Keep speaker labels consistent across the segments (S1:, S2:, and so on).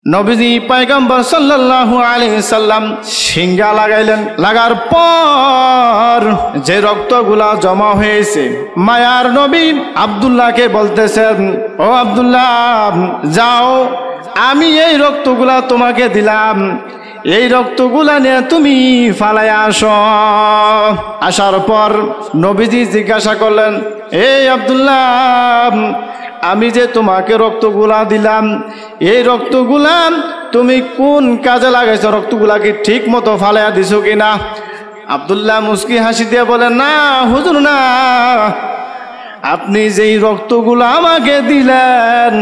S1: নবীজি পয়গম্বর সাল্লাল্লাহু আলাইহি সাল্লাম সিঙ্গা লাগাইলেন। লাগার পর যে রক্তগুলা জমা হয়েছে, মায়ার নবী আব্দুল্লাহকে বলতেছেন, ও আব্দুল্লাহ, যাও, আমি এই রক্তগুলা তোমাকে দিলাম, এই রক্তগুলা নিয়ে তুমি ফালায় আসো। আসার পর নবীজি জিজ্ঞাসা করলেন, এই আব্দুল্লাহ, আমি যে তোমাকে রক্তগুলা দিলাম, এই রক্তগুলা তুমি কোন কাজে লাগাইছো? রক্তগুলা কি ঠিক মতো ফালাইয়া দিছো কিনা? আব্দুল্লাহ মুস্কি হাসি দিয়ে বলেন, না হুজুর, না, আপনি যেই রক্তগুলো আমাকে দিলেন,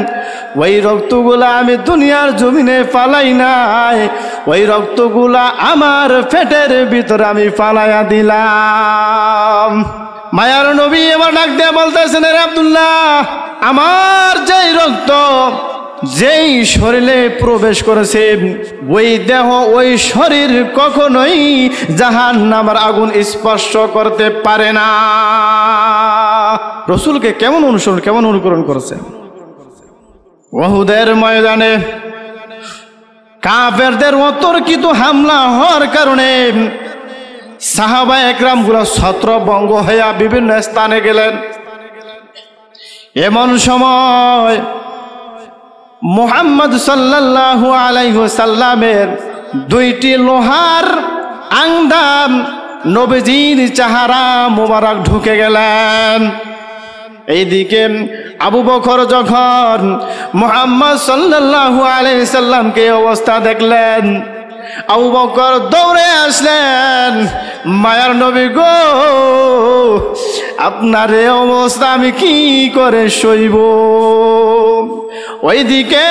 S1: ওই রক্তগুলা আমি দুনিয়ার জমিনে ফালাই নাই, ওই রক্তগুলা আমার পেটের ভিতরে আমি ফালাইয়া দিলাম। মায়ার নবী আমার ডাক দিয়ে বলতেছেন, রে আব্দুল্লাহ, আমার যেই রক্ত যেই শরীরে প্রবেশ করেছে, ওই দেহ, ওই শরীর কখনোই জাহান্নামের আগুন স্পর্শ করতে পারে না। রসুলকে কেমন অনুসরণ, কেমন অনুকরণ করেছে। উহুদের ময়দানে কাফেরদের অতর্কিত হামলা হওয়ার কারণে সাহাবা একরাম গুলা ছত্রভঙ্গ হইয়া বিভিন্ন স্থানে গেলেন। এমন সময় মুহাম্মদ সাল্লাল্লাহু আলাইহি ওয়াসাল্লামের দুইটি লোহার আংদাম নবীজির চেহারা মোবারক ঢুকে গেলেন। এইদিকে আবু বকর যখন মুহাম্মদ সাল্লাল্লাহু আলাইহি সাল্লামকে অবস্থা দেখলেন, আবু বকর দৌড়ে আসলেন, মায়ার নবী গো, আপনার এই অবস্থা আমি কি করে সইব? ওইদিকে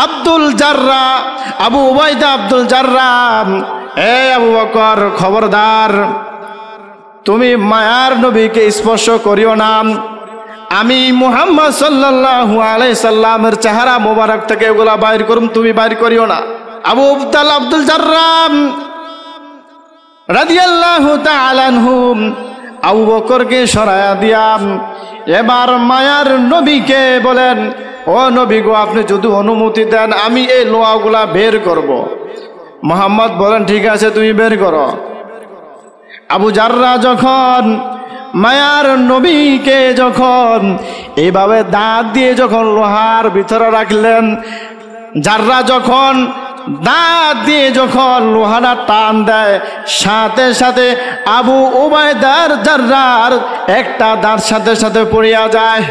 S1: আব্দুল জাররা, আবু উবাইদা আব্দুল জাররা, এ আবু বকর, খবরদার, তুমি মায়ার নবীকে স্পর্শ করিও না, আমি মুহাম্মদ সাল্লাল্লাহু আলাইহি সাল্লামের চেহারা মোবারক থেকে এগুলা বাইর করুম, তুমি বাইর করিও না। আবু আব্দুল জাররা রাদিয়াল্লাহু তাআলা আনহু আবু বকরকে সরায়া দিয়া এবার মায়ার নবীকে বলেন, ও নবী গো, আপনি যদি অনুমতি দেন আমি এই লোহাগুলা বের করব। মুহাম্মদ বলেন, ঠিক আছে, তুমি বের করো। আবু জাররা যখন মায়ার নবীকে যখন এইভাবে দাঁত দিয়ে যখন লোহার ভিতরে রাখলেন, জাররা যখন দাঁত দিয়ে যখন লোহাটা টান দেয়, সাথে সাথে আবু উবাইদার জাররার একটা দাঁত সাথে সাথে পড়িয়া যায়।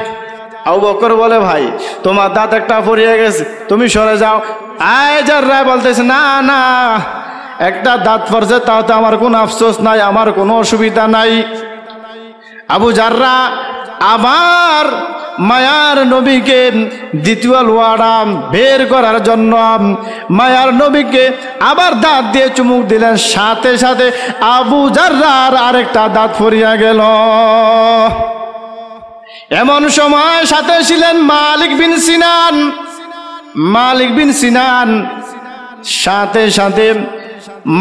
S1: আবু বকর বলে, ভাই, তোমার দাঁত একটা পড়িয়া গেছে, তুমি সরে যাও। আয় জাররা বলতেছে, না না, একটা দাঁত পড়ছে, তাতে আমার কোনো আফসোস নাই, আমার কোনো অসুবিধা নাই। আবু জাররা আবার মায়ার নবীকে দ্বিতীয় লোহাটা বের করার জন্য মায়ার নবীকে আবার দাঁত দিয়ে চুমুক দিলেন, সাথে সাথে আবু জাররার আরেকটা দাঁত পড়িয়া গেল। এমন সময় সাথে ছিলেন মালিক বিন সিনান। মালিক বিন সিনান সাথে সাথে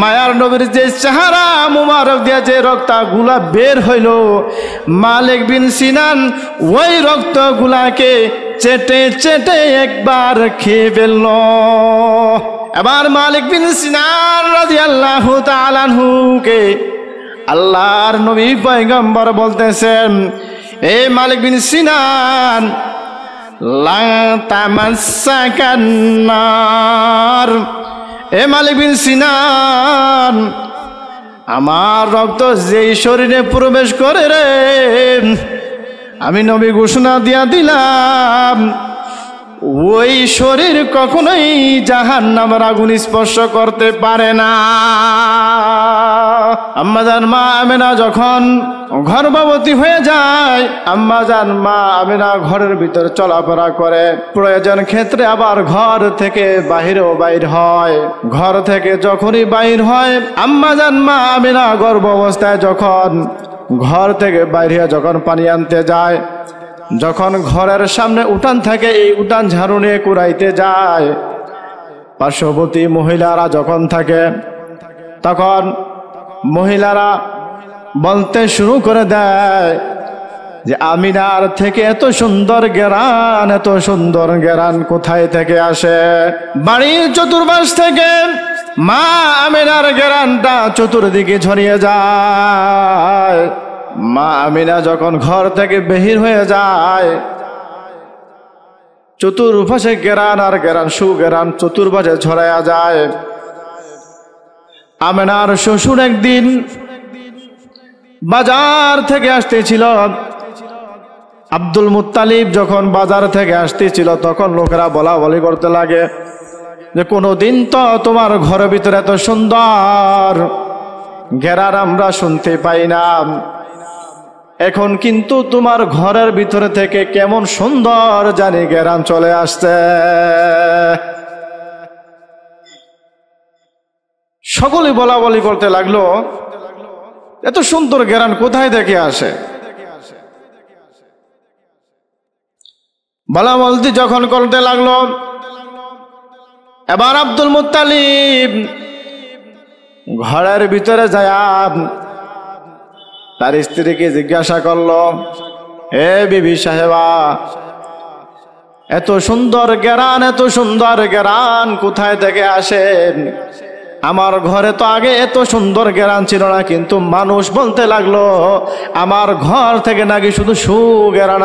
S1: মায়ার নবীর যে চেহারা মুবারক দিয়ে যে রক্তগুলা বের হইল, মালিক বিন সিনান ওই রক্তগুলাকে চেটে চেটে একবার খেয়ে ফেলল। এবার মালিক বিন সিনান রাদিয়াল্লাহু তাআলা আনহুকে আল্লাহর নবী পয়গম্বর বলতেছেন, এই মালিক বিন সিনান, লা তামাসসাকান নার, এ মালিক বিন সিনান, আমার রক্ত যেই শরীরে প্রবেশ করে রে, আমি নবী ঘোষণা দিয়া দিলাম, ওই শরীর কখনোই জাহান্নামের আগুন স্পর্শ করতে পারে না। আম্মাজান মা আমেনা যখন গর্ভবতী হয়ে যায়, আম্মাজান মা আমেনা ঘরের ভিতরে চলাফেরা করে, প্রয়োজন ক্ষেত্রে আবার ঘর থেকে বাহিরেও বাইর হয়। ঘর থেকে যখনই বাইর হয়, আম্মাজান মা আমেনা গর্ভ অবস্থায় যখন ঘর থেকে বাইরে যখন পানি আনতে যায়, যখন ঘরের সামনে উঠান থাকে, এই উঠান ঝাড়ু নিয়ে কুড়াইতে যায়, পার্শ্ববর্তী মহিলারা যখন থাকে, তখন মহিলারা বলতে শুরু করে দেয়, যে আমিনার থেকে এত সুন্দর ঘ্রাণ কোথায় থেকে আসে? বাড়ির চতুর্পাশ থেকে মা আমিনার ঘ্রাণটা চতুর্দিকে ছড়িয়ে যায়। মা আমিনা যখন ঘর থেকে বের হয়ে যায়, চতুর্পাশে ঘ্রাণ আর ঘ্রাণ, সুঘ্রাণ চতুর্পাশে ছড়ায়া যায়। আমিনার শ্বশুর একদিন বাজার থেকে আসতেছিল। আব্দুল মুত্তালিব যখন বাজার থেকে আসতেছিল, তখন লোকেরা বলা বলি করতে লাগে যে কোনোদিন তো তোমার ঘরের ভিতরে এত সুন্দর ঘ্রাণ আমরা শুনতে পাই না, এখন কিন্তু তোমার ঘরের ভিতরে থেকে কেমন সুন্দর জানি ঘ্রাণ চলে আসছে। সকলে বলা বলি করতে লাগলো, এত সুন্দর ঘ্রাণ কোথায় থেকে আসে? বলা বলতে যখন করতে লাগলো, এবার আব্দুল মুত্তালিব ঘরের ভিতরে যায় তার স্ত্রীকে জিজ্ঞাসা করলো, হে বিবি সাহেবা, এত সুন্দর ঘ্রাণ কোথায় থেকে আসে? আমার ঘরে তো আগে এত সুন্দর ঘ্রাণ ছিল না, কিন্তু মানুষ বলতে লাগলো আমার ঘর থেকে নাকি শুধু সুঘ্রাণ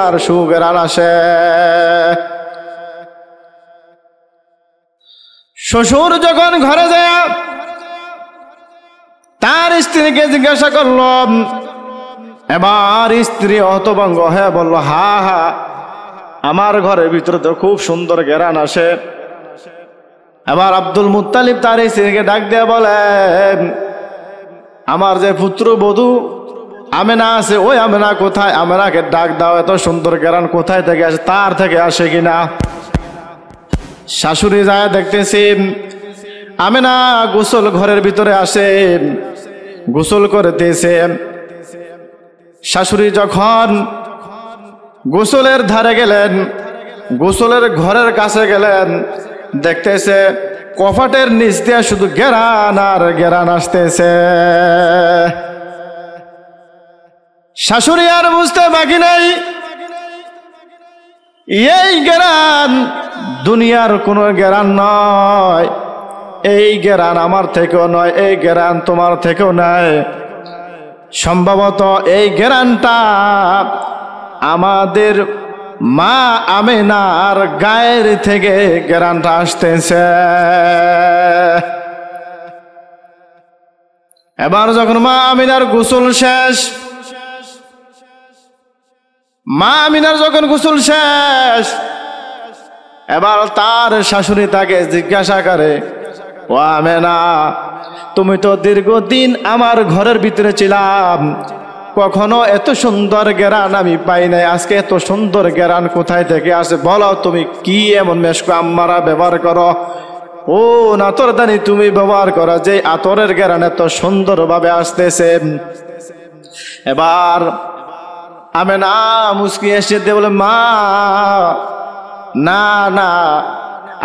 S1: আসে। শ্বশুর যখন ঘরে যায় তার স্ত্রীকে জিজ্ঞাসা করলো, এবার স্ত্রী হতভম্ব হয়ে বলল, হা হা, আমার ঘরের ভিতরে তো খুব সুন্দর ঘ্রাণ আসে। এবার আব্দুল মুত্তালিব তার স্ত্রীকে ডাক দিয়ে বলে, আমার যে পুত্রবধূ আমেনা আছে, ওই আমেনা কোথায়? আমেনাকে ডাক দাও, এত সুন্দর ঘ্রাণ কোথায় থেকে আসে, তার থেকে আসে কিনা। শাশুড়ি যায় দেখতেছি আমেনা গোসল ঘরের ভিতরে আসে, গোসল করতেছে। শাশুড়ি যখন গোসলের ধারে গেলেন, গোসলের ঘরের কাছে গেলেন, দেখতেছে কপাটের নিচ দিয়ে শুধু ঘ্রাণ আর ঘ্রাণ আসতেছে। শাশুড়ি আর বুঝতে বাকি নাই, এই ঘ্রাণ দুনিয়ার কোনো ঘ্রাণ নয়, এই ঘ্রাণ আমার থেকেও নয়, এই ঘ্রাণ তোমার থেকেও নয়, সম্ভবত এই ঘ্রাণটা আমাদের মা আমেনার গায়ের থেকে ঘ্রাণটা আসতেছে। এবার যখন মা আমিনার গোসল শেষ, এবার তার শাশুড়ি তাকে জিজ্ঞাসা করে, ও আমেনা, তুমি তো দীর্ঘদিন আমার ঘরের ভিতরে ছিলাম, কখনো এত সুন্দর ঘ্রাণ আমি পাই নাই, আজকে এত সুন্দর ঘ্রাণ কোথায় থেকে আসে? বলো তুমি কি এমন মেশকো আম্মারা ব্যবহার করো? ও আতরদানি তুমি ব্যবহার করো, যে আতরের ঘ্রাণ এত সুন্দর ভাবে আসতেছে। এবার আমেনা মুস্কি এসে দিয়ে বলে, মা না না,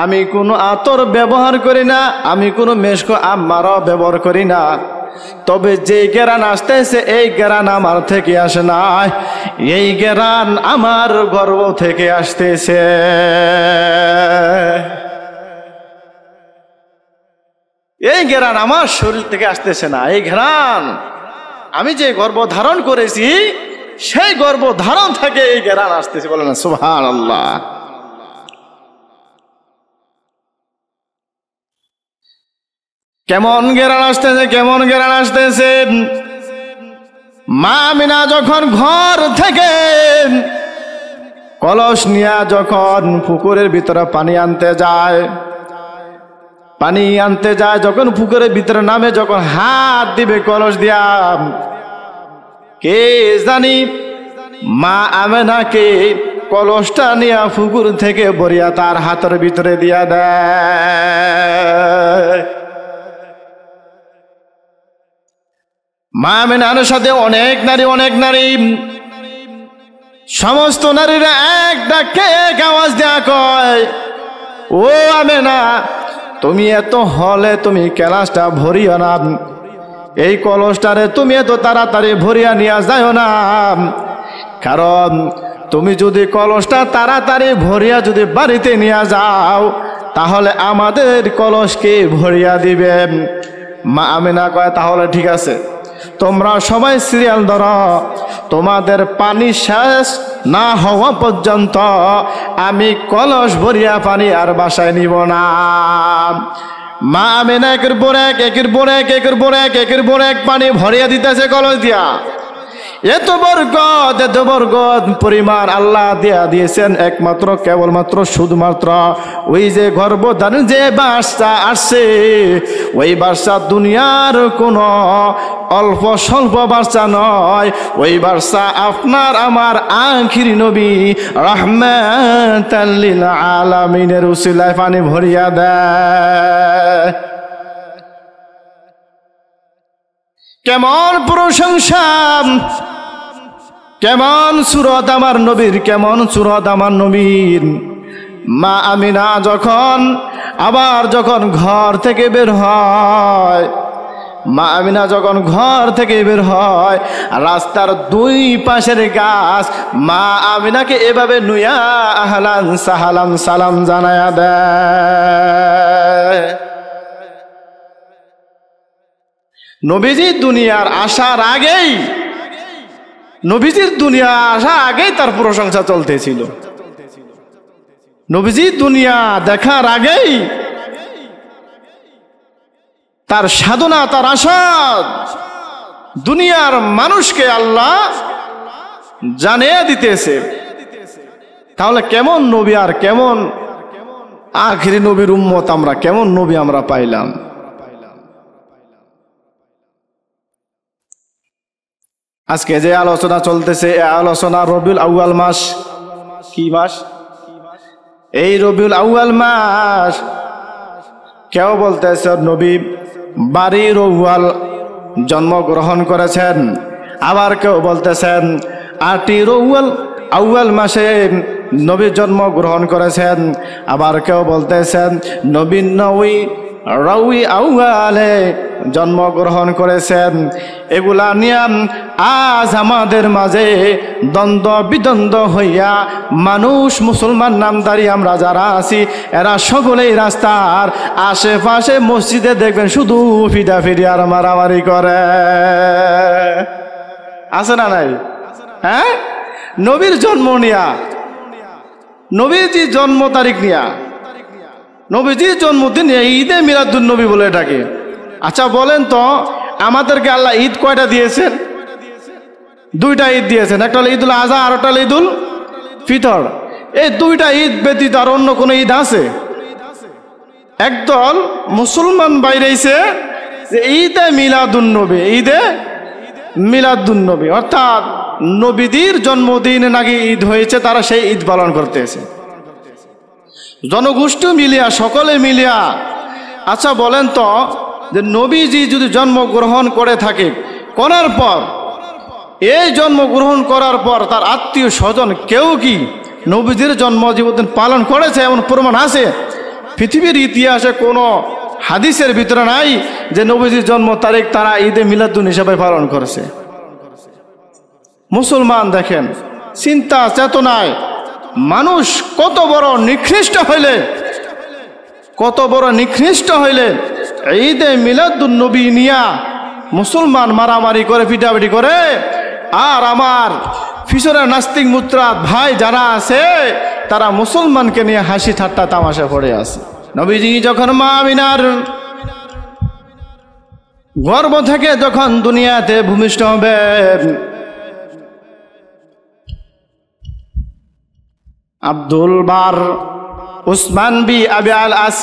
S1: আমি কোনো আতর ব্যবহার করি না, আমি কোনো মেশকো আম্মারাও ব্যবহার করি না, তবে যে ঘ্রাণ আসতেছে এই ঘ্রাণ আমার থেকে আসে না, এই ঘ্রাণ আমার গর্ভ থেকে আসতেছে। এই ঘ্রাণ আমার শরীর থেকে আসতেছে না, এই ঘ্রাণ আমি যে গর্ভ ধারণ করেছি সেই গর্ভ ধারণ থেকে এই ঘ্রাণ আসতেছে। বলে না সুবহানাল্লাহ। কেমন ঘ্রাণ আসতেছে। মা আমিনা যখন ঘর থেকে কলস নিয়ে যখন পুকুরের ভিতরে পানি আনতে যায়, যখন পুকুরের ভিতরে নামে, যখন হাত দিবে কলস দিয়া, কে জানি মা আমিনাকে কলসটা নিয়ে পুকুর থেকে বরিয়া তার হাতের ভিতরে দিয়া দেয়। মা আমিনার সাথে অনেক নারী, সমস্ত নারীরা এক ডাকে এক আওয়াজ দেয়া কয়, ও আমিনা, তুমি এত হলে তুমি ক্যালাসটা ভরিও না, এই কলসটারে তুমি এত তাড়াতাড়ি ভরিয়া নিয়ে যাও না, কারণ তুমি যদি কলসটা তাড়াতাড়ি ভরিয়া যদি বাড়িতে নিয়ে যাও তাহলে আমাদের কলসকে ভরিয়া দিবে। মা আমিনা কয় তাহলে ঠিক আছে, তোমরা সবাই সিরিয়াল ধরো, তোমাদের পানি শেষ না হওয়া পর্যন্ত আমি কলস ভরিয়া পানি আর বাসায় নিব না। মা আমিনা একের পর এক পানি ভরিয়া দিতেছে কলস দিয়া। এত বরকত পরিমাণ আল্লাহ দিয়া দিয়েছেন একমাত্র কেবলমাত্র শুধুমাত্র ওই যে গর্ভধান যে বাচ্চা আসছে, ওই বাচ্চা দুনিয়ার কোনো অল্প স্বল্প বাচ্চা নয়, ওই বাচ্চা আপনার আমার আখিরি নবী রাহমাতাল লিল আলামিনের উসিলায় পানি ভরিয়া দেয়। কেমন প্রশংসা, কেমন সুরত আমার নবীর, কেমন সুরত আমার নবীর। মা আমিনা যখন ঘর থেকে বের হয়, মা আমিনা যখন ঘর থেকে বের হয়, রাস্তার দুই পাশের গাছ মা আমিনাকে এভাবে নুয়া আহলান সাহালাম সালাম জানায়া দেয়। নবীজি দুনিয়ার আসার আগেই, নবীজির দুনিয়া আসার আগেই তার প্রশংসা চলতেছিল। নবীজি দুনিয়া দেখার আগেই তার সাধনা, তার আশা দুনিয়ার মানুষকে আল্লাহ জানিয়ে দিতেছে। তাহলে কেমন নবী আর কেমন আখিরি নবীর উম্মত আমরা, কেমন নবী আমরা পাইলাম। আজকে যে আলোচনা চলতেছে, এই আলোচনা রবিউল আউয়াল মাস। কি মাস? এই রবিউল আউয়াল মাস। কেউ বলতেছে নবী 12 রবিউল জন্মগ্রহণ করেছেন, আবার কেউ বলতেছেন 8 রবিউল আউয়াল মাসে নবী জন্মগ্রহণ করেছেন, আবার কেউ বলতেছেন নবী রবি আউয়ালে জন্মগ্রহণ করেছেন। এগুলা নিয়ে আজ আমাদের মাঝে দ্বন্দ্ব বিদ্বন্দ্ব হইয়া মানুষ, মুসলমান নামদারি আমরা যারা আছি, এরা সকলেই রাস্তার আশেপাশে মসজিদে দেখবেন শুধু ফিডাফিডি আর মারামারি করে। আছে না নাই? হ্যাঁ, নবীর জন্ম নিয়া, নবীজি জন্ম তারিখ নিয়া, নবীজির জন্মদিন ঈদে মিলাদুন নবী বলে ডাকে। আচ্ছা বলেন তো, আমাদেরকে আল্লাহ ঈদ কয়টা দিয়েছেন? 2টা ঈদ দিয়েছেন, একটা হলো ঈদুল আজহা আর একটা হলো ঈদুল ফিতর। এই 2টা ঈদ ব্যতীত আর অন্য কোনো ঈদ আছে? একদল মুসলমান বাইরেছে যে ঈদে মিলাদুন নবী, ঈদে মিলাদুন নবী, অর্থাৎ নবীদের জন্মদিন নাকি ঈদ হয়েছে, তারা সেই ঈদ পালন করতেছে। জনগোষ্ঠী মিলিয়া, সকলে মিলিয়া। আচ্ছা বলেন তো, যে নবীজি যদি জন্মগ্রহণ করে থাকে, করার পর, এই জন্মগ্রহণ করার পর তার আত্মীয় স্বজন কেউ কি নবীজির জন্মদিন পালন করেছে এমন প্রমাণ আছে? পৃথিবীর ইতিহাসে কোনো হাদিসের ভিতরে নাই যে নবীজির জন্ম তারিখ তারা ঈদে মিলাদুন হিসাবে পালন করেছে। মুসলমান দেখেন, চিন্তা চেতনায় মানুষ কত বড় নিকৃষ্ট হইলে ঈদে মিলাদুন নবী নিয়া মুসলমান মারামারি করে, পিটাপিটি করে। আর আমার পিছনে নাস্তিক মুত্রাত ভাই যারা আছে, তারা মুসলমানকে নিয়ে হাসি ঠাট্টা তামাশা করে আছে। নবীজি যখন মা আমিনার গর্ভ থেকে যখন দুনিয়াতে ভূমিষ্ঠ হবেন, আব্দুল বার উসমান বি আবি আল আস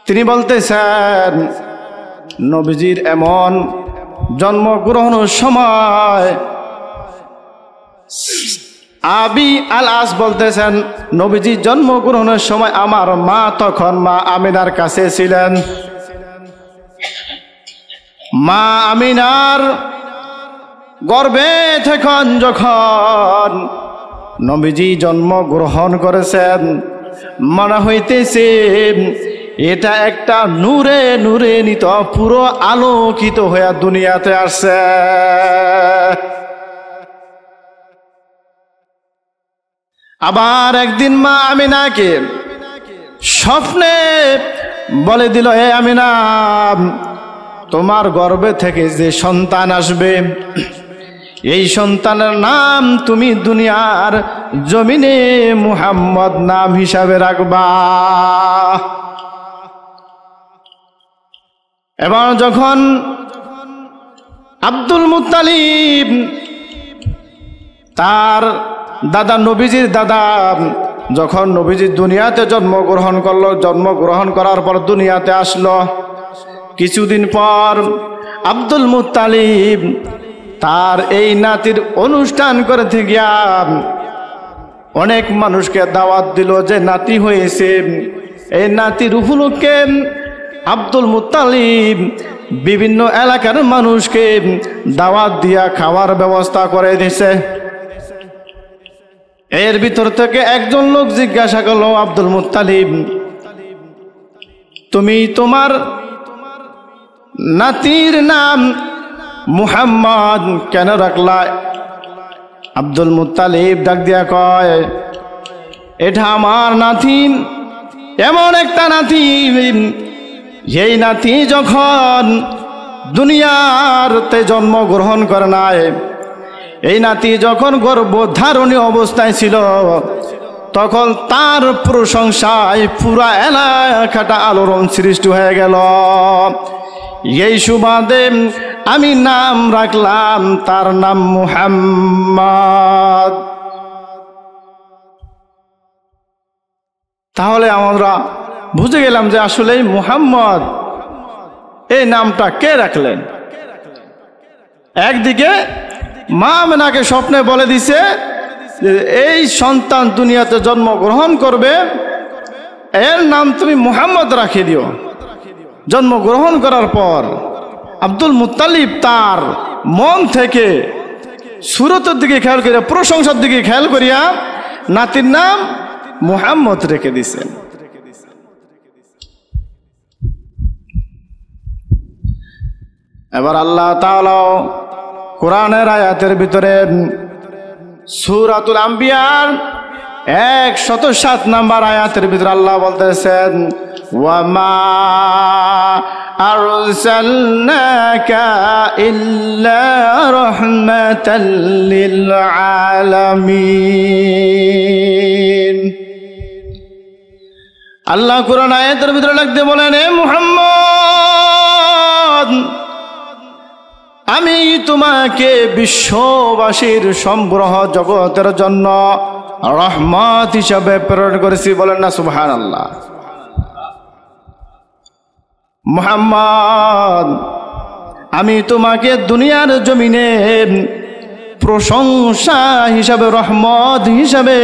S1: তিনি বলতেছেন, নবীজির এমন জন্মগ্রহণের সময়, আবি আল আস বলতেছেন, নবীজির জন্মগ্রহণের সময় আমার মা তখন মা আমিনার কাছে ছিলেন। মা আমিনার গর্ভে তখন যখন নবীজি জন্মগ্রহণ করেছেন, মনে হইতেছে এটা একটা নূরে নূরে নিত পুরো আলোকিত হয়ে দুনিয়াতে আসছে। আবার একদিন মা আমিনাকে স্বপ্নে বলে দিল, হে আমিনা, তোমার গর্ভে থেকে যে সন্তান আসবে এই সন্তানের নাম তুমি দুনিয়ার জমিনে মুহাম্মদ নাম হিসাবে রাখবা। এবার যখন আব্দুল মুত্তালিব তার দাদা, নবীজির দাদা, যখন নবীজির দুনিয়াতে জন্মগ্রহণ করলো, জন্মগ্রহণ করার পর দুনিয়াতে আসলো, কিছুদিন পর আব্দুল মুত্তালিব তার এই নাতির অনুষ্ঠান করতে গিয়া অনেক মানুষকে দাওয়াত দিল যে নাতি হয়েছে। এই নাতির উপলক্ষে আব্দুল মুত্তালিব বিভিন্ন এলাকার মানুষকে দাওয়াত দিয়া খাওয়ার ব্যবস্থা করে দিয়েছে। এর ভিতর থেকে একজন লোক জিজ্ঞাসা করলো, আব্দুল মুত্তালিব, তুমি তোমার নাতির নাম মুহাম্মদ কেন রাখলা? আব্দুল মুত্তালিব ডাক দিয়া কয়, এটা আমার নাতি, এমন একটা নাতি, এই নাতি যখন দুনিয়াতে জন্মগ্রহণ করে নাই, এই নাতি যখন গর্ভধারণী অবস্থায় ছিল, তখন তার প্রশংসায় পুরা এলাকাটা আলোড়ন সৃষ্টি হয়ে গেল। এই সুবাদে আমি নাম রাখলাম তার নাম মুহাম্মদ। তাহলে আমরা বুঝে গেলাম যে আসলে মুহাম্মদ এই নামটা কে রাখলেন। একদিকে মা আমিনাকে স্বপ্নে বলে দিছে যে এই সন্তান দুনিয়াতে জন্মগ্রহণ করবে, এর নাম তুমি মুহাম্মদ রাখিয়ে দিও। জন্মগ্রহণ করার পর আব্দুল মুত্তালিব তার মন থেকে সুরতের দিকে খেয়াল করিয়া, প্রশংসার দিকে খেয়াল করিয়া নাতির নাম মুহাম্মদ রেখে দিছেন। এবার আল্লাহ তাআলা কোরআনের আয়াতের ভিতরে সূরাতুল আম্বিয়ার 107 নম্বর আয়াতের ভিতরে আল্লাহ বলতেছেন, ওয়ামা আরসালনাকা ইল্লা রাহমাতাল লিল আলামিন। আল্লাহ কোরআন আয়াতের ভিতরে লাগতে বলেন, হে মুহাম্মদ, আমি তোমাকে বিশ্ববাসীর সমগ্র জগতের জন্য রহমত হিসাবে প্রেরণ করেছি। বলেন না সুবহানাল্লাহ। মুহাম্মদ, আমি তোমাকে দুনিয়ার জমিনে প্রশংসা হিসাবে, রহমত হিসাবে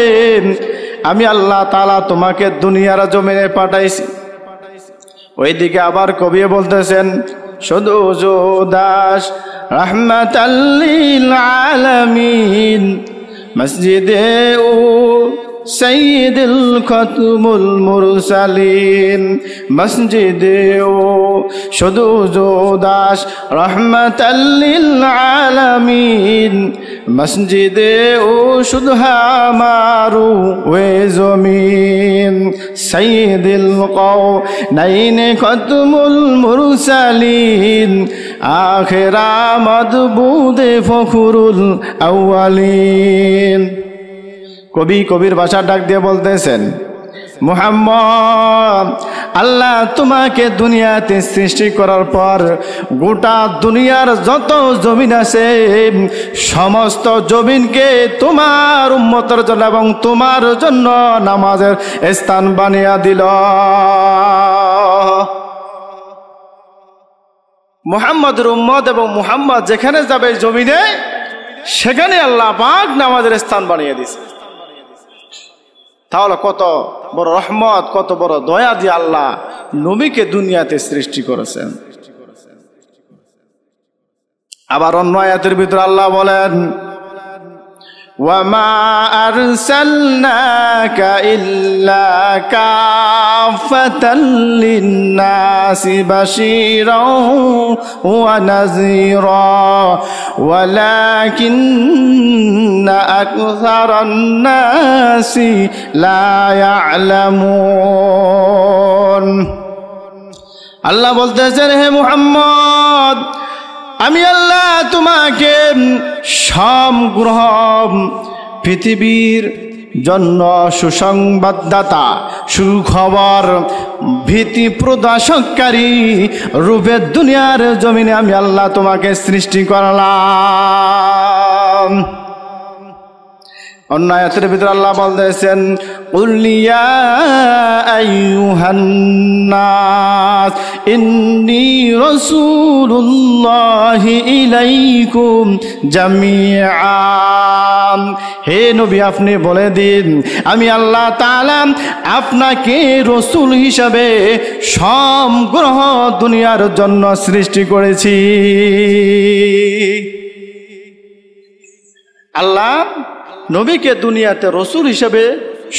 S1: আমি আল্লাহ তাআলা তোমাকে দুনিয়ার জমিনে পাঠাইছি। ওইদিকে আবার কবি বলতেছেন, শুধু দাস রহমাতাল লিল আলামিন মসজিদে ও সৈয়দুল খতমুল মুরসালিন মসজিদে ও শুধু দাস রহমাতাল লিল আলামিন মসজিদে ও শুধু হামারু ওয়ে জমিন সৈয়দুল কওনাইন খতমুল মুরসালিন আখিরা মদবুদে ফখরুল আউয়ালিন। কবি কবির ভাষা ডাক দিয়ে বলতেছেন, মুহাম্মদ, আল্লাহ তোমাকে দুনিয়াতে সৃষ্টি করার পর গোটা দুনিয়ার যত জমিন আছে সমস্ত জমিনকে তোমার উম্মতের জন্য এবং তোমার জন্য নামাজের স্থান বানিয়ে দিল। মুহাম্মদের উম্মত এবং মুহাম্মদ যেখানে যাবে জমিনে, সেখানে আল্লাহ পাক নামাজের স্থান বানিয়ে দিয়েছে। তাহলে কত বড় রহমত, কত বড় দয়া দিয়ে আল্লাহ নবীকে দুনিয়াতে সৃষ্টি করেছেন। আবার অন্য আয়াতের ভিতরে আল্লাহ বলেন, وما أرسلناك إلا كافة للناس بشيرا ونذيرا ولكن أكثر الناس لا يعلمون আল্লাহ বলতেছেন, হে মুহাম্মদ, আমি আল্লাহ তোমাকে সমগ্র পৃথিবীর জন্য সুসংবাদদাতা, সুখবর, ভীতি প্রদর্শককারী রূপে দুনিয়ার জমিনে আমি আল্লাহ তোমাকে সৃষ্টি করলাম। অন্য আয়াতের ভিতরে আল্লাহ বলতেছেন, কুল ইয়া আইয়ুহান নাস ইন্নী রাসূলুল্লাহি ইলাইকুম জামিআন। হে নবী, আপনি বলে দিন, আমি আল্লাহ তাআলা আপনাকে রাসূল হিসাবে সমগ্র দুনিয়ার জন্য সৃষ্টি করেছি। আল্লাহ নবীকে দুনিয়াতে রসুল হিসেবে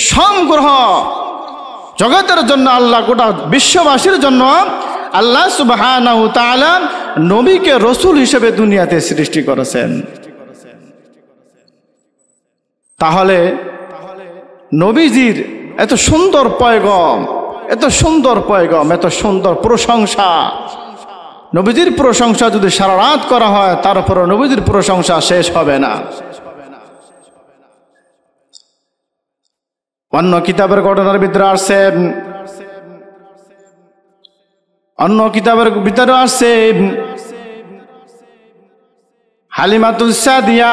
S1: সমগ্র জগতের জন্য, আল্লাহ গোটা বিশ্ববাসীর জন্য আল্লাহ সুবহানাহু ওয়া তাআলা নবীকে রসুল হিসেবে দুনিয়াতে সৃষ্টি করেছেন। তাহলে নবীজির এত সুন্দর পয়গম, এত সুন্দর পয়গম, এত সুন্দর প্রশংসা, নবীজির প্রশংসা যদি সারা রাত করা হয় তারপর নবীজির প্রশংসা শেষ হবে না। অন্য কিতাবের ঘটনার ভিতরে আসছে, অন্য কিতাবের ভিতরে আসছে হালিমাতুস সাদিয়া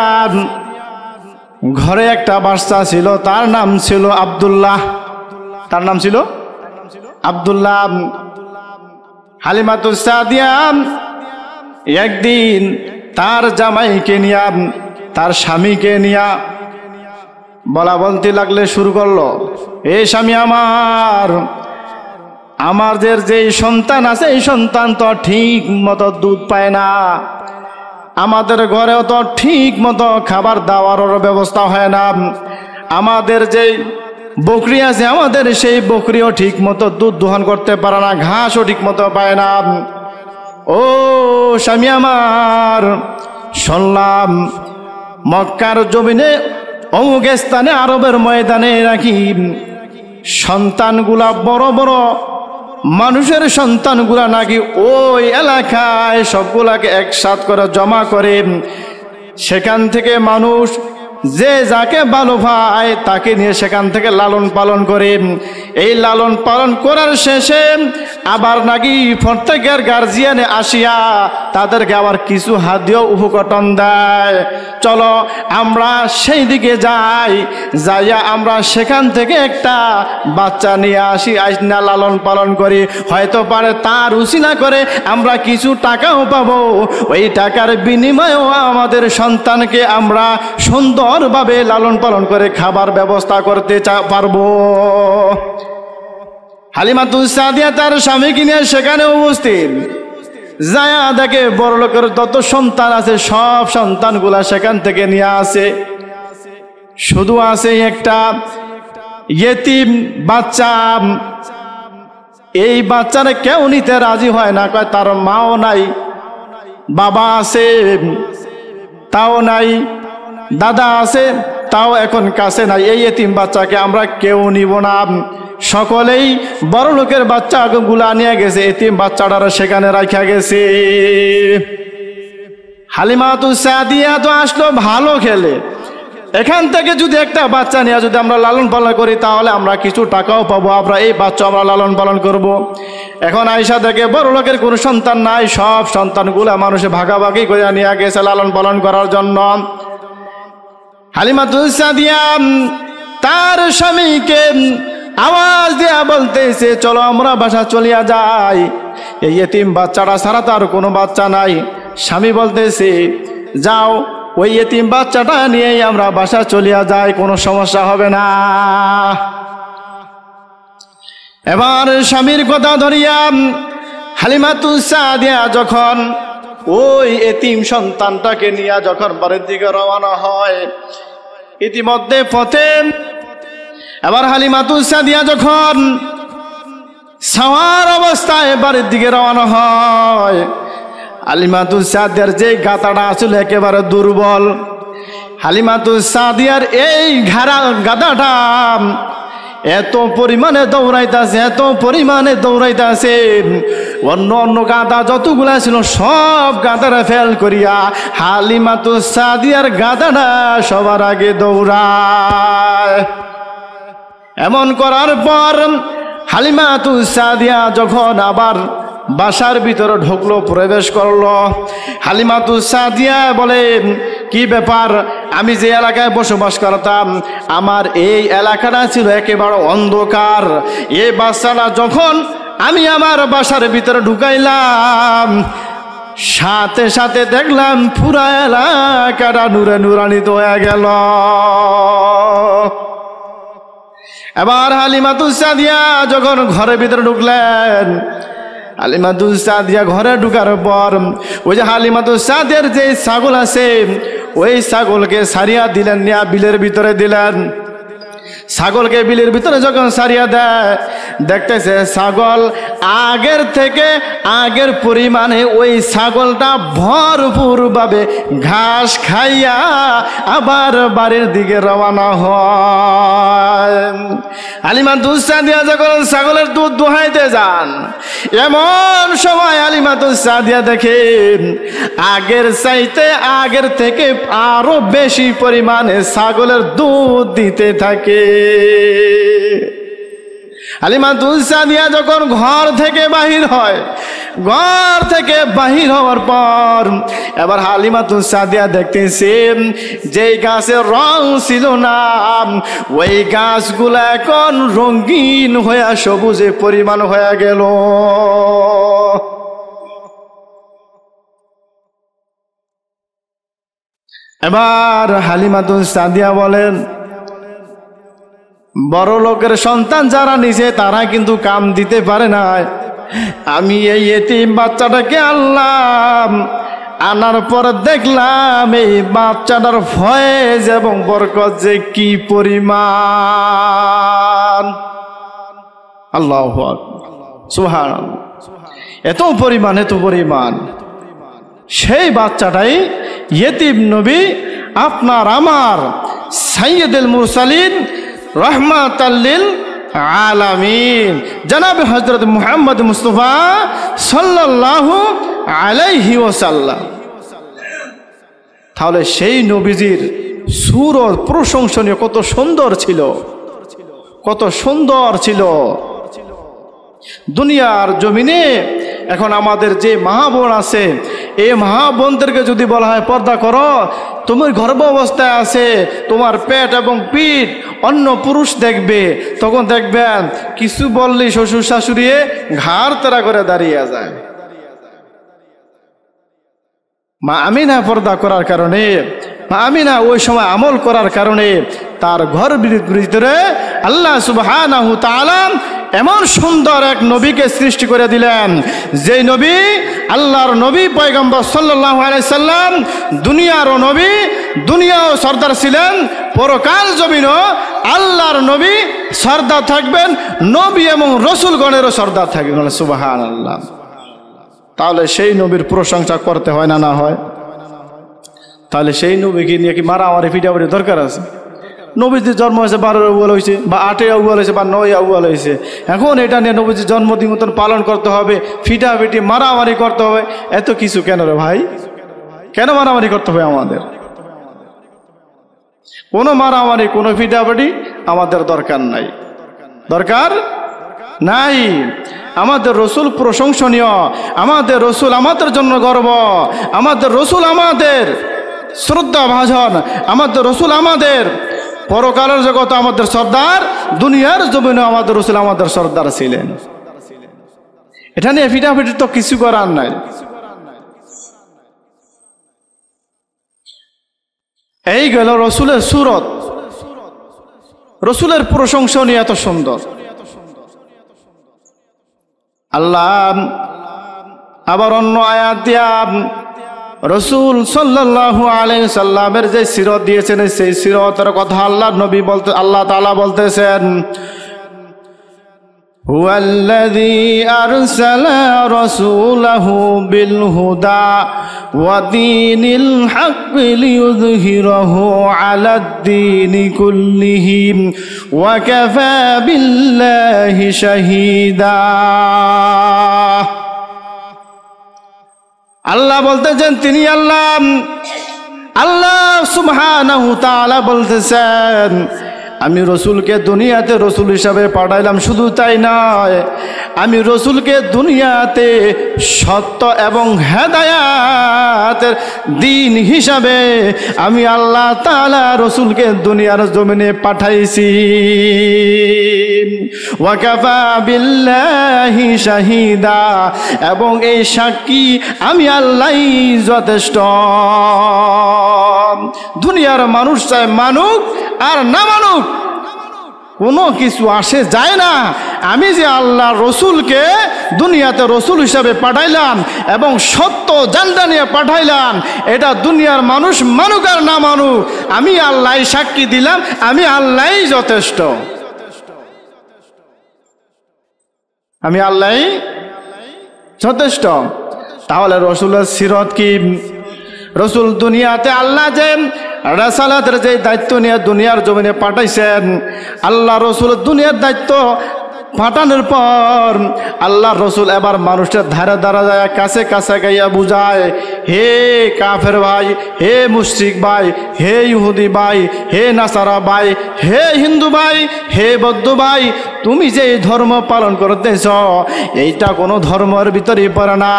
S1: ঘরে একটা বাচ্চা ছিল, তার নাম ছিল আব্দুল্লাহ। তার নাম ছিল আব্দুল্লাহ। হালিমাতুস সাদিয়া একদিন তার জামাইকে নিয়া, তার স্বামীকে নিয়া বলা বলতে লাগলে শুরু করলো, এ স্বামী আমার, আমাদের যে সন্তান আছে এই সন্তান তো ঠিক মতো দুধ পায় না, আমাদের ঘরেও তো ঠিক মতো খাবার দাওয়ারও ব্যবস্থা হয় না, আমাদের যে বকরি আছে আমাদের সেই বকরিও ঠিক মতো দুধ দোহন করতে পারে না, ঘাসও ঠিক মতো পায় না। ও স্বামী আমার, শুনলাম মক্কার জমিনে অমুক স্থানে আরবের ময়দানে নাকি সন্তানগুলা, বড় বড় মানুষের সন্তানগুলা নাকি ওই এলাকায় সবগুলাকে একসাথ করে জমা করে সেখান থেকে মানুষ যে যাকে ভালো পায় তাকে নিয়ে সেখান থেকে লালন পালন করে। এই লালন পালন করার শেষে আবার নাকি প্রত্যেকের গার্জিয়ানে আসিয়া তাদেরকে আবার কিছু হাদিয়া উপকরণ দেয়। চলো আমরা সেই দিকে যাই, যাইয়া আমরা সেখান থেকে একটা বাচ্চা নিয়ে আসি, আইনা লালন পালন করি, হয়তো পারে তার উসিলা করে আমরা কিছু টাকাও পাবো, ওই টাকার বিনিময়েও আমাদের সন্তানকে আমরা সুন্দরভাবে লালন পালন করে খাবার ব্যবস্থা করতে পারবো। হালিমাতুস সাদিয়া তার স্বামীকে নিয়ে সেখানে উপস্থিত, যায়া দেখে বড় লোকের যত সন্তান আছে সব সন্তানগুলা সেখান থেকে নিয়ে আসে, শুধু আছে একটা ইয়েতিম বাচ্চা। এই বাচ্চারা কেউ নিতে রাজি হয় না, কয় তার মাও নাই, বাবা আছে তাও নাই, দাদা আছে তাও এখন কাছে নাই, এই এতিম বাচ্চাকে আমরা কেউ নিব না। সকলেই বড় লোকের বাচ্চাগুলা নিয়ে গেছে, এতিম বাচ্চাটারা সেখানে রাখা গেছে। হালিমাতুস সাদিয়া তো আসলো ভালো খেলে, এখান থেকে যদি একটা বাচ্চা নিয়ে যদি আমরা লালন পালন করি তাহলে আমরা কিছু টাকাও পাবো, আমরা এই বাচ্চা আমরা লালন পালন করব। এখন আয়েশা দেখে বড় লোকের কোনো সন্তান নাই, সব সন্তানগুলা মানুষে ভাগাভাগি করে নিয়ে গেছে লালন পালন করার জন্য। হালিমাতুস সাদিয়া তার স্বামীকে আওয়াজ দিয়া বলতেছে, চলো আমরা বাসা চলিয়া যাই, এই এতিম বাচ্চাটা ছাড়া তার কোনো বাচ্চা নাই। স্বামী বলতেছে, যাও ওই এতিম বাচ্চাটা নিয়েই আমরা বাসা চলিয়া যাই, কোনো সমস্যা হবে না। এবার স্বামীর কথা ধরিয়া হালিমাতুস সাদিয়া যখন ওই এতিম সন্তানটাকে নিয়ে যখন বাড়ির দিকে রওনা হয়, ইতিমধ্যে পথে এবার হালিমাতুস সাদিয়া যখন সাওয়ার অবস্থায় বাড়ির দিকে রওনা হয়, হালিমাতুস সাদিয়ার যে গাতাটা আসলে একেবারে দুর্বল, হালিমাতুস সাদিয়ার এই গাদাটা এত পরিমাণে দৌড়াইতেছে, এত পরিমাণে দৌড়াইতেছে, অন্য অন্য গাদা যতগুলা ছিল সব গাদারা ফেল করিয়া হালিমাতুস সাদিয়ার গাদাটা সবার আগে দৌড়ায়। এমন করার পর হালিমাতুস সাদিয়া যখন আবার বাসার ভিতরে ঢুকলো, প্রবেশ করলো, হালিমাতুস সাদিয়া বলে, কি ব্যাপার, আমি যে এলাকায় বসবাস করতাম আমার এই এলাকাটা ছিল একেবারে অন্ধকার, এই বাচ্চাটা যখন আমি আমার বাসার ভিতরে ঢুকাইলাম সাথে সাথে দেখলাম পুরা এলাকাটা নূরে নূরান্বিত হয়ে গেল। এবার হালিমাতুস সাদিয়া যখন ঘরের ভিতরে ঢুকলেন, হালিমাতুস সাদিয়া ঘরে ঢুকার পর ওই যে হালিমাতুস সাদিয়ার যে ছাগল আছে ওই ছাগলকে সারিয়া দিলেন, নিয়া বিলের ভিতরে দিলেন। ছাগলকে বিলের ভিতরে যখন সারিয়া দেয়, দেখতেছে ছাগল আগের পরিমাণে ওই ছাগলটা ভরপুর ভাবে ঘাস খাইয়া আবার বাড়ির দিকে রওনা হয়। হালিমাতুস সাদিয়া যখন ছাগলের দুধ দোহাইতে যান, এমন সময় হালিমাতুস সাদিয়া দেখেন আগের থেকে আরো বেশি পরিমাণে ছাগলের দুধ দিতে থাকে। হালিমাতুস সাদিয়া যখন ঘর থেকে বাহির হওয়ার পর এবার হালিমাতুস সাদিয়া দেখতেছেন যে গাছের রং ছিল না ওই গাছগুলো এখন রঙিন হয়ে সবুজে পরিমাণ হয়ে গেল। এবার হালিমাতুস সাদিয়া বলেন, বড় লোকের সন্তান যারা নিছে তারা কিন্তু কাম দিতে পারে না, আমি এই এতিম বাচ্চাটাকে আনলাম, আনার পর দেখলাম এই বাচ্চাটার ফয়েজ এবং বরকত যে কি পরিমাণ। আল্লাহু আকবার, সুবহানাল্লাহ, এত পরিমাণ। সেই বাচ্চাটাই ইয়েতিম নবী আপনার আমার সাইয়্যিদুল মুরসালিন রাহমাতাল লিল আলামিন জনাবে হযরত মুহাম্মদ মুস্তাফা সাল্লাল্লাহু আলাইহি ওয়াসাল্লাম। তাহলে সেই নবীজির সুরত প্রশংসনীয়, কত সুন্দর ছিল। দুনিয়ার জমিনে এখন আমাদের যে মা বোন আছে, এই মা বোনদেরকে যদি বলা হয় পর্দা করো, তুমি গর্ভ অবস্থায় আছে, তোমার পেট এবং পিঠ অন্য পুরুষ দেখবে, তখন দেখবেন কিছু বললেই শ্বশুর শাশুড়ি ঘাড় তেরা করে দাঁড়িয়ে যায়। মা আমিনা পর্দা করার কারণে, মা আমিনা ওই সময় আমল করার কারণে তার ঘর ভিতরে আল্লাহ সুবহানাহু তাআলা এমন সুন্দর এক নবীকে সৃষ্টি করে দিলেন, যে নবী আল্লাহর নবী পয়গম্বর সাল্লাল্লাহু আলাইহি সাল্লাম, দুনিয়ারও নবী, দুনিয়াও সর্দার ছিলেন, পরকাল জমিনও আল্লাহর নবী সর্দার থাকবেন, নবী এবং রসুলগণেরও সর্দার থাকবেন। সুবহানাল্লাহ। তাহলে সেই নবীর প্রশংসা করতে হয় না হয়? তাহলে সেই নবীকে নিয়ে কি মারামারি ফিটাফিটি দরকার আছে? নবীজির জন্ম হয়েছে 12 আউয়াল হয়েছে, বা 8 আউয়াল হয়েছে, বা 9 আউয়াল হয়েছে, এখন এটা নিয়ে নবীজির জন্মদিন মতন পালন করতে হবে, ফিটাফিটি মারামারি করতে হবে, এত কিছু কেন রে ভাই? কেন মারামারি করতে হবে আমাদের? কোনো মারামারি, কোনো ফিটাফিটি আমাদের দরকার নাই। আমাদের রসুল প্রশংসনীয়, আমাদের রসুল আমাদের জন্য গর্ব, আমাদের রসুল আমাদের শ্রদ্ধা ভাজন, আমাদের রসুল আমাদের পরকালের জগৎ আমাদের সর্দার, দুনিয়ার জমিনে আমাদের রসুল আমাদের সর্দার ছিলেন। এটা নিয়ে ফিটাফিটি তো কিছু করার নাই। এই গেল রসুলের সুরত, রসুলের প্রশংসনীয় এত সুন্দর। আল্লাহ আবার অন্য আয়াত দিয়া রসুল সাল্লাল্লাহু আলাইহি সাল্লামের যে সিরত দিয়েছেন সেই সিরতের কথা আল্লাহ তাআলা বলতেছেন হুয়াল্লাযী আরসালা রাসূলাহু বিল হুদা ওয়া দীনিল হাক্কি লিইয়ুযহিরাহু আলাদ-দীনি কুল্লিহি ওয়া কাফা বিল্লাহি শাহীদা। আল্লাহ বলতেছেন তিনি আল্লাহ সুবহানাহু তাআলা বলতেছেন আমি রসুলকে দুনিয়াতে রসুল হিসাবে পাঠাইলাম। শুধু তাই নয়, আমি রসুলকে দুনিয়াতে সত্য এবং হেদায়াতের দিন হিসাবে আমি আল্লাহ তাআলা রসুলকে দুনিয়ার জমিনে পাঠাইছি। ওয়া কাফা বিল্লাহি শাহীদা, এবং এই সাক্ষী আমি আল্লাহই যথেষ্ট। দুনিয়ার মানুষ চাই মানুক আর না মানুক, কোনো কিছু আসে যায় না। আমি যে আল্লাহ রসুলকে দুনিয়াতে রসুল হিসাবে পাঠাইলাম এবং সত্য জানটা নিয়ে পাঠাইলাম, এটা দুনিয়ার মানুষ মানুক আর না মানুক, আমি আল্লাহ সাক্ষী দিলাম, আমি আল্লাহই যথেষ্ট, আমি আল্লাহই যথেষ্ট। তাহলে রসুলের সিরত কি? রসুল দুনিয়াতে আল্লাহ যে রাসালাতের যে দায়িত্ব নিয়ে দুনিয়ার জমিনে পাঠাইছেন, আল্লাহ রসুল দুনিয়ার দায়িত্ব পাঠানোর পর আল্লাহ রসুল এবার মানুষের ধারে ধারা যায়, কাছে কাছে গাইয়া বুঝায়, হে কাফের ভাই, হে মুশরিক ভাই, হে ইহুদি ভাই, হে নাসারা ভাই, হে হিন্দু ভাই, হে বৌদ্ধ ভাই, তুমি যে ধর্ম পালন করতেছ এইটা কোনো ধর্মের ভিতরে পড়ে না।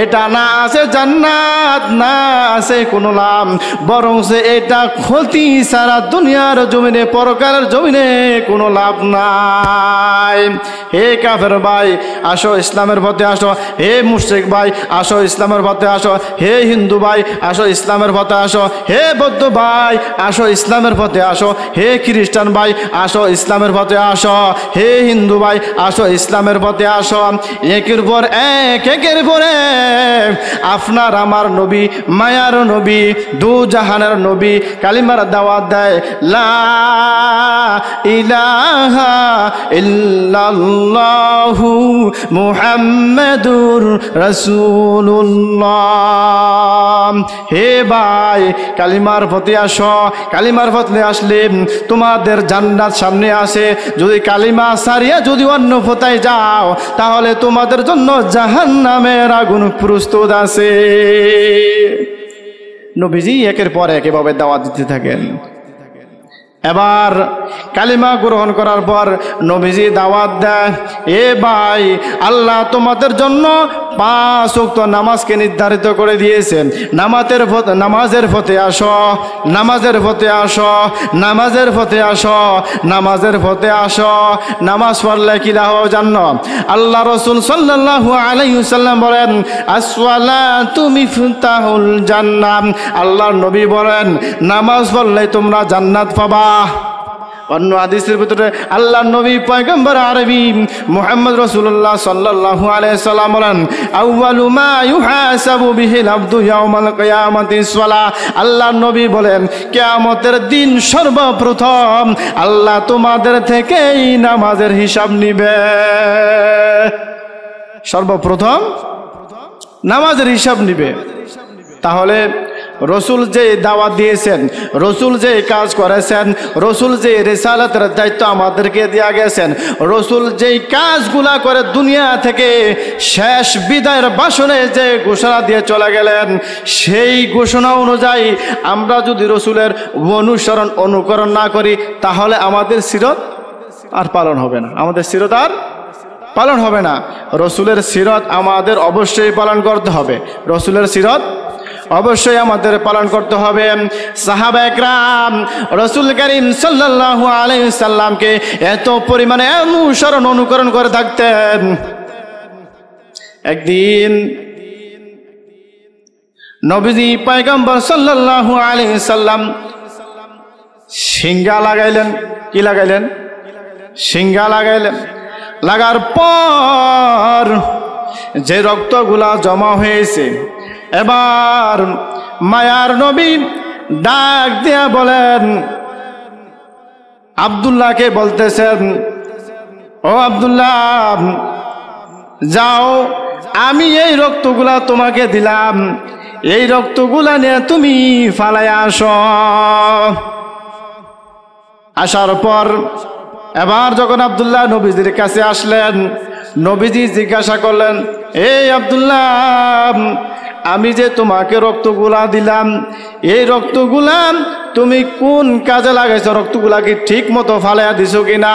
S1: এটা না আছে জান্নাত, না আছে কোনো লাভ, বরং সে এটা ক্ষতি সারা দুনিয়ার জমিনে পরকালের জমিনে কোনো লাভ নাই। হে কাফের ভাই আসো ইসলামের পথে আসো, হে মুশরিক ভাই আসো ইসলামের পথে আসো, হে হিন্দু ভাই আসো ইসলামের পথে আসো, হে বৌদ্ধ ভাই আসো ইসলামের পথে আসো, হে খ্রিস্টান ভাই আসো ইসলামের পথে আসো, হে হিন্দু ভাই আসো ইসলামের পথে আসো। একের পর একের পরে আপনার আমার নবী, মায়ার নবী, দু জাহানের নবী কালিমার দাওয়াত দেয়, লা ইলাহা ইল্লাল্লাহু মুহাম্মাদুর রাসূলুল্লাহ। হে ভাই কালিমার পথে আসো, কালিমার পথে আসলে তোমাদের জান্নাত সামনে আসে। যদি কালিমা সারিয়া যদি অন্য পথায় যাও তাহলে তোমাদের জন্য জাহান্নামের আগুন প্রস্তুত আছে। নবীজি একের পর এক এভাবে দাওয়াত দিতে থাকেন। এবার কালিমা গ্রহণ করার পর নবীজি দাওয়াত দেয়, এ ভাই আল্লাহ তোমাদের জন্য 5 ওয়াক্ত নামাজকে নির্ধারিত করে দিয়েছেন, নামাজের পথে আসো, নামাজের পথে আসো, নামাজের পথে আসো, নামাজের পথে আসো। নামাজ পড়লে কি লাভ জানো? আল্লাহ রসুল সাল্লাল্লাহু আলাইহি ওয়াসাল্লাম বলেন, আসসালাতু মিফতাহুল জান্নাহ। আল্লাহর নবী বলেন নামাজ পড়লে তোমরা জান্নাত পাবা। অন্য হাদিসের ভিতরে আল্লাহ নবী পয়গম্বর আরবি মুহাম্মদ রাসূলুল্লাহ সাল্লাল্লাহু আলাইহি সাল্লাম বলেন, আউয়ালু মা ইউহাসাবু বিহিল আবদু ইয়াউমাল কিয়ামাতি সালাহ। আল্লাহ নবী বলেন কিয়ামতের দিন সর্বপ্রথম আল্লাহ তোমাদের থেকেই নামাজের হিসাব নিবে। সর্বপ্রথম নামাজের হিসাব নিবে। তাহলে রসুল যে দাওয়াত দিয়েছেন, রসুল যে কাজ করেছেন, রসুল যে রিসালাতের দায়িত্ব আমাদেরকে দেয়া গেছেন, রসুল যেই কাজগুলা করে দুনিয়া থেকে শেষ বিদায়ের ভাষণে যে ঘোষণা দিয়ে চলে গেলেন, সেই ঘোষণা অনুযায়ী আমরা যদি রসুলের অনুকরণ না করি তাহলে আমাদের সিরত আর পালন হবে না, আমাদের সিরত আর পালন হবে না। রসুলের সিরত আমাদের অবশ্যই পালন করতে হবে, রসুলের সিরত অবশ্যই আমাদের পালন করতে হবে। সাহাবা একরাম রসুল করিম সাল্লাল্লাহু আলাইহি সাল্লামকে এত পরিমাণে অনুকরণ করে থাকতেন। একদিন নবীজি পয়গম্বর সাল্লাল্লাহু আলাইহি সাল্লাম সিঙ্গা লাগাইলেন। কি লাগাইলেন? সিঙ্গা লাগাইলেন। লাগার পর যে রক্তগুলা জমা হয়েছে এবার মায়ার নবী ডাক দিয়া বলেন, আব্দুল্লাহকে বলতেছেন, ও আব্দুল্লাহ যাও, আমি এই রক্তগুলা তোমাকে দিলাম, এই রক্তগুলা নিয়ে তুমি ফালায় আসো। আসার পর এবার যখন আব্দুল্লাহ নবীজির কাছে আসলেন, নবীজি জিজ্ঞাসা করলেন, এই আব্দুল্লাহ, আমি যে তোমাকে রক্তগুলা দিলাম, এই রক্তগুলা তুমি কোন কাজে লাগাইছো? রক্তগুলা কি ঠিক মতো ফালাইয়া দিছো কিনা?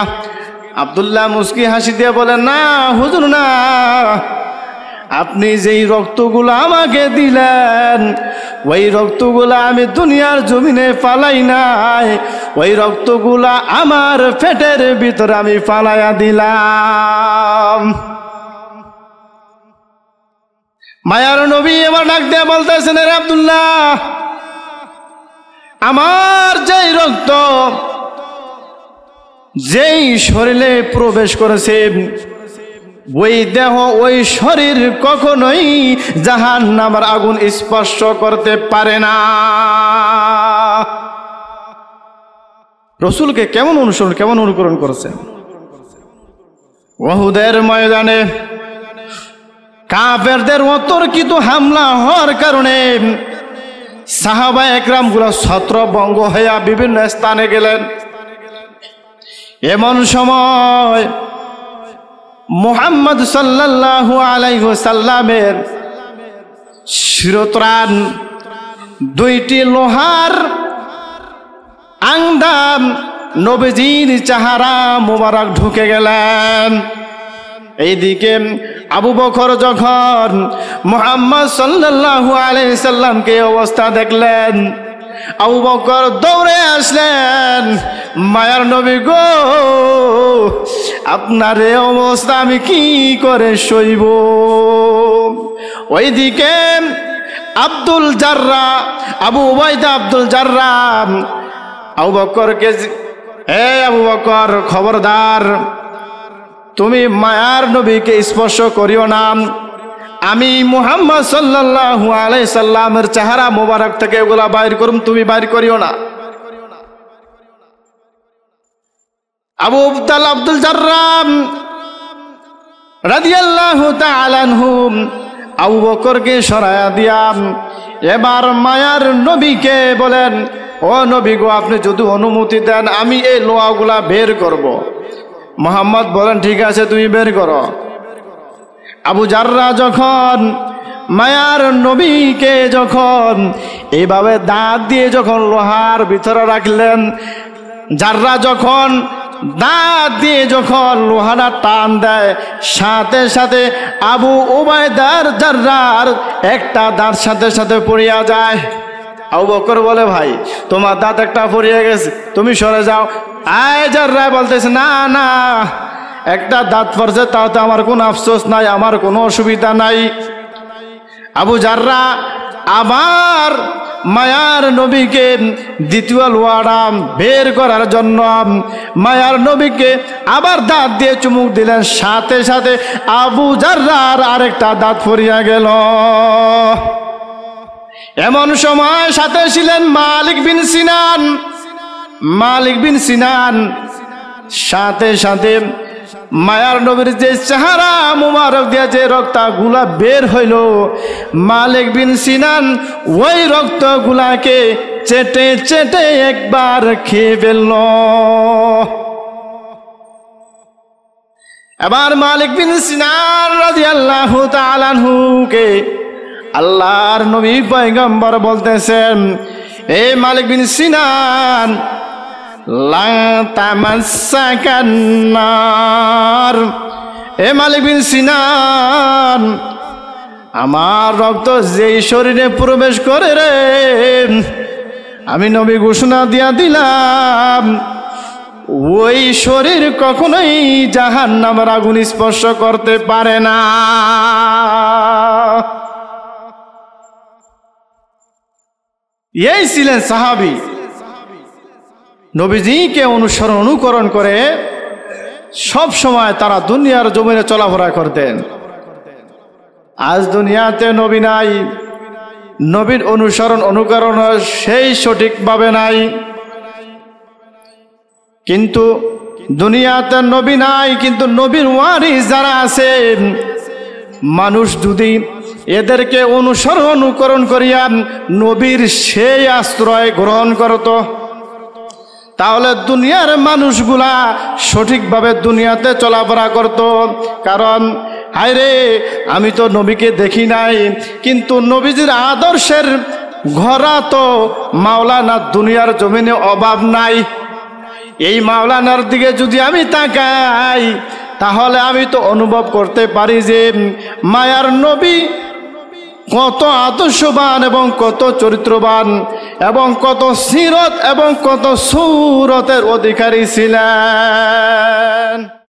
S1: আব্দুল্লাহ মুস্কি হাসি দিয়ে বলেন, না হুজুর না, আপনি যেই রক্তগুলা আমাকে দিলেন ওই রক্তগুলা আমি দুনিয়ার জমিনে ফালাই নাই, ওই রক্তগুলা আমার পেটের ভিতরে আমি ফালাইয়া দিলাম। মায়ার নবী এবার ডাক দিয়ে বলতেছেন, রে আব্দুল্লাহ, আমার যেই রক্ত যেই শরীরে প্রবেশ করেছে ওই দেহ ওই শরীর কখনোই জাহান্নামের আগুন স্পর্শ করতে পারে না। রসুলকে কেমন অনুসরণ, কেমন অনুকরণ করেছেন। উহুদের ময়দানে কাফেরদের অতর্কিত হামলা হওয়ার কারণে সাহাবা একরাম গুলা ছত্রভঙ্গ হইয়া বিভিন্ন স্থানে গেলেন। এমন সময় মুহাম্মদ সাল্লাল্লাহু আলাইহি ওয়াসাল্লামের শিরোত্রাণ দুইটি লোহার আংদাম নবীজির চেহারা মোবারক ঢুকে গেলেন। এইদিকে আবু বকর যখন মুহাম্মদ সাল্লাল্লাহু আলাইহি সাল্লামকে অবস্থা দেখলেন, আবু বকর দৌড়ে আসলেন, মায়ার নবী গো, আপনার এই অবস্থা আমি কি করে সইব? ওইদিকে আব্দুল জাররা, আবু উবাইদা আব্দুল জাররা আবু বকরকে, হে আবু বকর খবরদার, তুমি মায়ার নবীকে স্পর্শ করিও না, আমি মুহাম্মদ সাল্লাল্লাহু আলাইহি সাল্লামের চেহারা মোবারক থেকে এগুলা বাইর করুম, তুমি বাইর করিও না। আবু আব্দুল জাররা রাদিয়াল্লাহু তাআলা আনহু আবু বকরকে সরায়া দিয়া এবার মায়ার নবীকে বলেন, ও নবী গো, আপনি যদি অনুমতি দেন আমি এই লোহাগুলা বের করব। মুহাম্মদ বলেন, ঠিক আছে তুমি বের করো। আবু জাররা যখন মায়ার নবীকে যখন এইভাবে দাঁত দিয়ে যখন লোহার ভিতরে রাখলেন, জাররা যখন দাঁত দিয়ে যখন লোহাটা টান দেয়, সাথে সাথে আবু উবাইদার জাররার একটা দাঁত সাথে সাথে পড়িয়া যায়। আবু বকর বলে, ভাই তোমার দাঁত একটা পড়িয়া গেছে, তুমি সরে যাও। আয় জাররা বলতেছে, না না, একটা দাঁত পড়ছে তাতে আমার কোনো আফসোস নাই, আমার কোনো অসুবিধা নাই। আবু জাররা আবার মায়ার নবীকে দ্বিতীয় লোহাটা বের করার জন্য মায়ার নবীকে আবার দাঁত দিয়ে চুমুক দিলেন, সাথে সাথে আবু জাররার আরেকটা দাঁত পড়িয়া গেল। এমন সময় সাথে ছিলেন মালিক বিন সিনান। মালিক বিন সিনান সাথে সাথে মায়ার নবীর যে চেহারা মুবারক দিয়ে যে রক্তগুলা বের হইল, মালিক বিন সিনান ওই রক্তগুলাকে চেটে চেটে একবার খেয়ে ফেলল। এবার মালিক বিন সিনান রাদিয়াল্লাহু তাআলা আনহুকে আল্লাহর নবী পয়গম্বর বলতেছেন, এই মালিক বিন সিনান, লা তামাসসাকান নার, এ মালিক বিন সিনান, আমার রক্ত যেই শরীরে প্রবেশ করে রে, আমি নবী ঘোষণা দিয়া দিলাম ওই শরীর কখনোই জাহান্নামের আগুন স্পর্শ করতে পারে না। এই ছিলেন সাহাবী, নবীজিকে অনুকরণ করে সব সময় তারা দুনিয়ার জমিনে চলাফেরা করতেন। আজ দুনিয়াতে নবী নাই, নবীর অনুসরণ অনুকরণ সেই সঠিকভাবে নাই। কিন্তু দুনিয়াতে নবী নাই, কিন্তু নবীর ওয়ারিস যারা আছে, মানুষ যদি এদেরকে অনুসরণ অনুকরণ করিয়া নবীর সেই আশ্রয় গ্রহণ করত, তাহলে দুনিয়ার মানুষগুলা সঠিকভাবে দুনিয়াতে চলাফেরা করত। কারণ হায়রে, আমি তো নবীকে দেখি নাই, কিন্তু নবীজির আদর্শের ঘোড়া তো মাওলানা দুনিয়ার জমিনে অভাব নাই। এই মাওলানার দিকে যদি আমি তাকাই, তাহলে আমি তো অনুভব করতে পারি যে মায়ার নবী কত আদর্শবান এবং কত চরিত্রবান এবং কত সিরত এবং কত সুরতের অধিকারী ছিলেন।